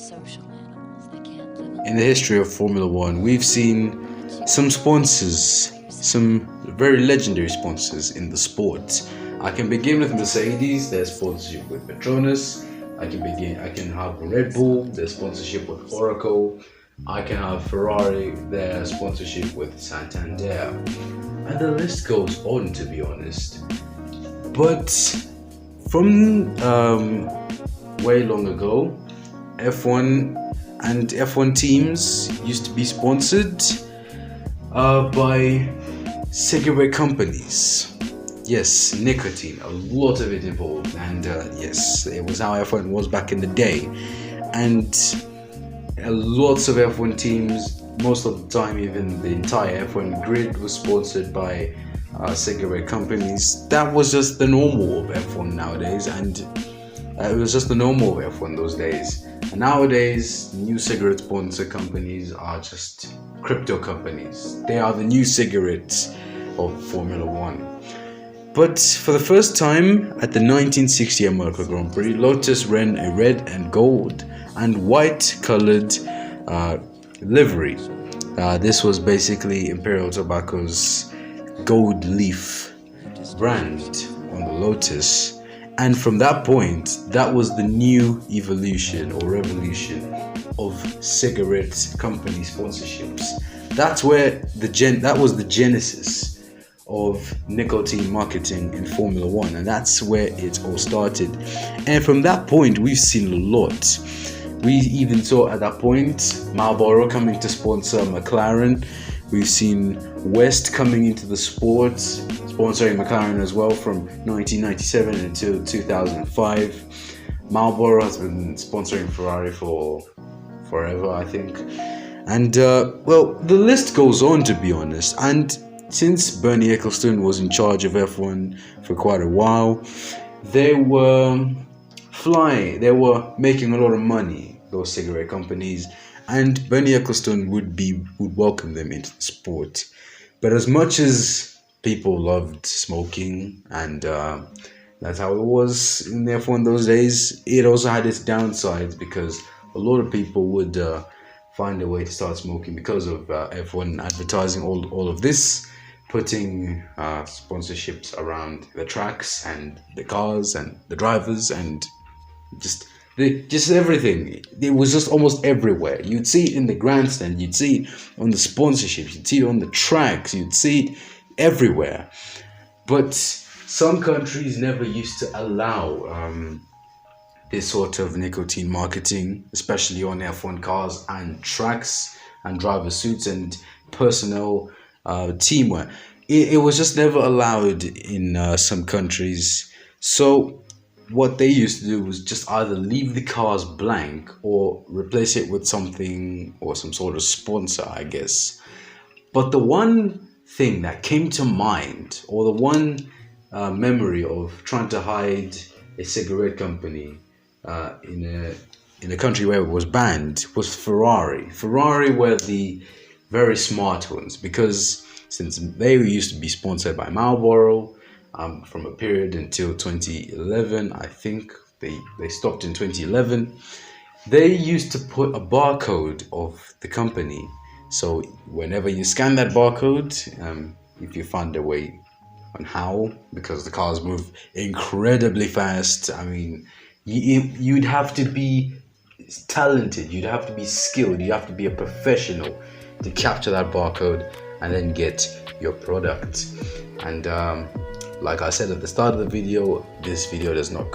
In the history of Formula One, we've seen some sponsors, some very legendary sponsors in the sport. I can begin with Mercedes, their sponsorship with Petronas. I can have Red Bull, their sponsorship with Oracle. I can have Ferrari, their sponsorship with Santander. And the list goes on, to be honest. But from way long ago, F1 and F1 teams used to be sponsored by cigarette companies. Yes, nicotine, a lot of it involved, and yes, it was how F1 was back in the day. And lots of F1 teams, most of the time, even the entire F1 grid was sponsored by cigarette companies. That was just the normal of F1 nowadays, and it was just the normal of F1 those days. And nowadays, new cigarette sponsor companies are just crypto companies. They are the new cigarettes of Formula One. But for the first time at the 1960 America Grand Prix, Lotus ran a red and gold and white colored livery. This was basically Imperial Tobacco's gold leaf brand on the Lotus. And from that point, that was the new evolution or revolution of cigarette company sponsorships. That was the genesis of nicotine marketing in Formula One, and that's where it all started. And from that point, we've seen a lot. We even saw at that point Marlboro coming to sponsor McLaren. We've seen West coming into the sport, sponsoring McLaren as well from 1997 until 2005. Marlboro has been sponsoring Ferrari for forever, I think. And well, the list goes on, to be honest. And since Bernie Ecclestone was in charge of F1 for quite a while, they were making a lot of money, those cigarette companies, and Bernie Ecclestone would welcome them into the sport. But as much as people loved smoking, and that's how it was in F1 those days, it also had its downsides, because a lot of people would find a way to start smoking because of F1 advertising all of this, putting sponsorships around the tracks and the cars and the drivers and just everything. It was just almost everywhere. You'd see it in the grandstand, you'd see it on the sponsorships, you'd see it on the tracks, you'd see it everywhere. But some countries never used to allow this sort of nicotine marketing, especially on F1 cars and tracks and driver suits and personnel teamwear. It was just never allowed in some countries. So what they used to do was just either leave the cars blank or replace it with something or some sort of sponsor, I guess. But the one thing that came to mind, or the one memory of trying to hide a cigarette company in a country where it was banned, was Ferrari. Ferrari were the very smart ones, because since they used to be sponsored by Marlboro from a period until 2011, I think they stopped in 2011. They used to put a barcode of the company, so whenever you scan that barcode, if you find a way on how, because the cars move incredibly fast, I mean, you'd have to be talented, you'd have to be skilled, you have to be a professional to capture that barcode and then get your product. And like I said at the start of the video, this video is not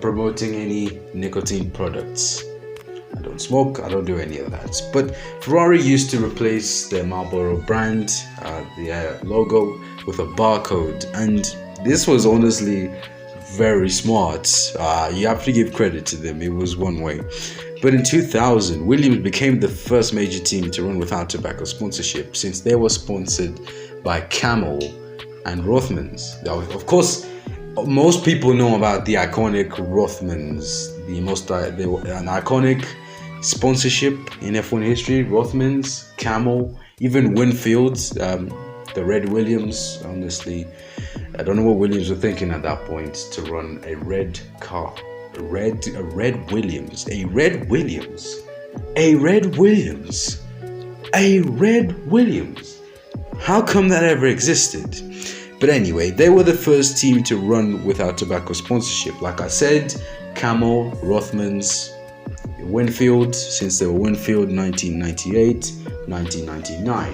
promoting any nicotine products. I don't smoke, I don't do any of that. But Ferrari used to replace their Marlboro brand, the logo, with a barcode, and this was honestly very smart. You have to give credit to them. It was one way. But in 2000, Williams became the first major team to run without tobacco sponsorship, since they were sponsored by Camel and Rothmans. Now, of course, most people know about the iconic Rothmans. They were an iconic sponsorship in F1 history. Rothmans, Camel, even Winfield, the red Williams. Honestly, I don't know what Williams were thinking at that point to run a red car, Red Williams. A Red Williams. A Red Williams. A Red Williams. How come that ever existed? But anyway, they were the first team to run without tobacco sponsorship. Like I said, Camel, Rothmans, Winfield, since they were Winfield, 1998, 1999.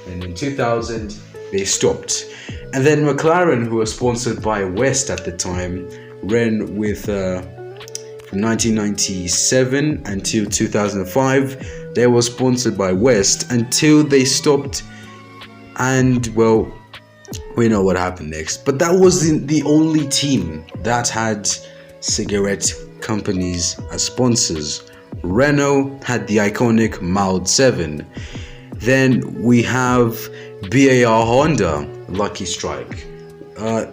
And in 2000, they stopped. And then McLaren, who was sponsored by West at the time, ran with from 1997 until 2005. They were sponsored by West until they stopped. And well, we know what happened next. But that wasn't the only team that had cigarette companies as sponsors. Renault had the iconic Mild 7. Then we have BAR Honda, Lucky Strike.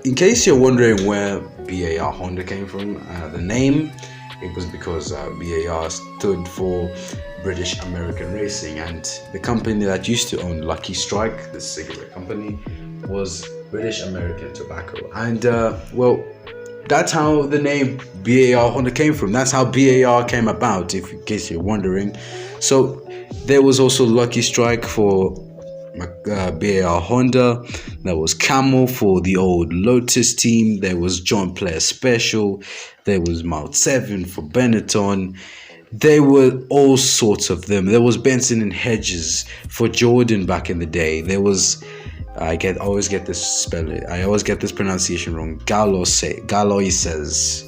In case you're wondering where BAR Honda came from, the name, it was because BAR stood for British American Racing, and the company that used to own Lucky Strike, the cigarette company, was British American Tobacco. And well, that's how the name BAR Honda came from. That's how BAR came about, in case you're wondering. So there was also Lucky Strike for BAR Honda. There was Camel for the old Lotus team. There was John Player Special. There was Mild 7 for Benetton. There were all sorts of them. There was Benson and Hedges for Jordan back in the day. There was, I always get this pronunciation wrong, Galoises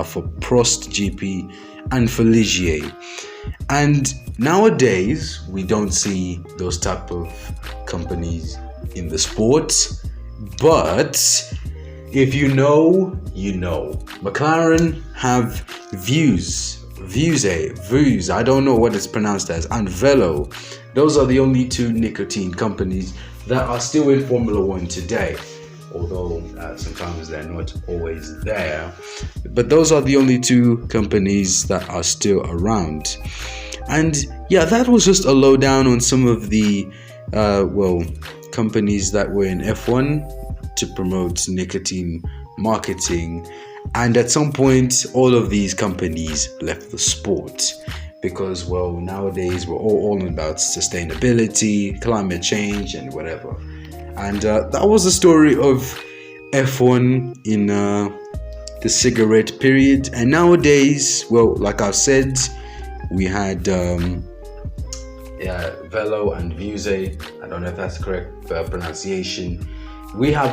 for Prost GP, and for Ligier. And nowadays we don't see those type of companies in the sport, but if you know, you know. McLaren have Vuse, I don't know what it's pronounced as, and Velo. Those are the only two nicotine companies that are still in Formula One today, although sometimes they're not always there. But those are the only two companies that are still around. And yeah, that was just a lowdown on some of the companies that were in F1 to promote nicotine marketing. And at some point, all of these companies left the sport because, well, nowadays we're all about sustainability, climate change, and whatever. And that was the story of F1 in the cigarette period. And nowadays, well, like I've said, we had Velo and Vuse. I don't know if that's correct pronunciation.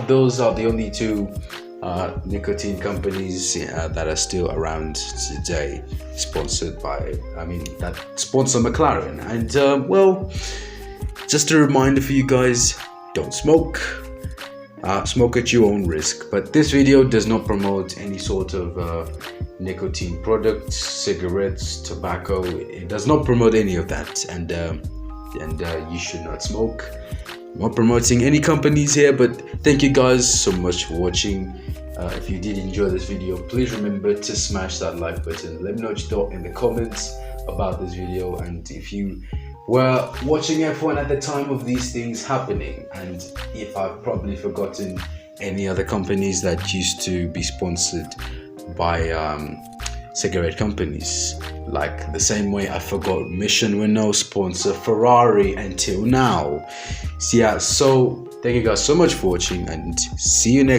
Those are the only two nicotine companies that are still around today, that sponsor McLaren. And well, just a reminder for you guys, don't smoke. Smoke at your own risk. But this video does not promote any sort of nicotine products, cigarettes, tobacco. It does not promote any of that, and you should not smoke. I'm not promoting any companies here, but thank you guys so much for watching. If you did enjoy this video, please remember to smash that like button. Let me know what you thought in the comments about this video, and if you were watching F1 at the time of these things happening, and if I've probably forgotten any other companies that used to be sponsored by cigarette companies, like the same way I forgot Mission Renault sponsor Ferrari until now. So yeah, so thank you guys so much for watching, and see you next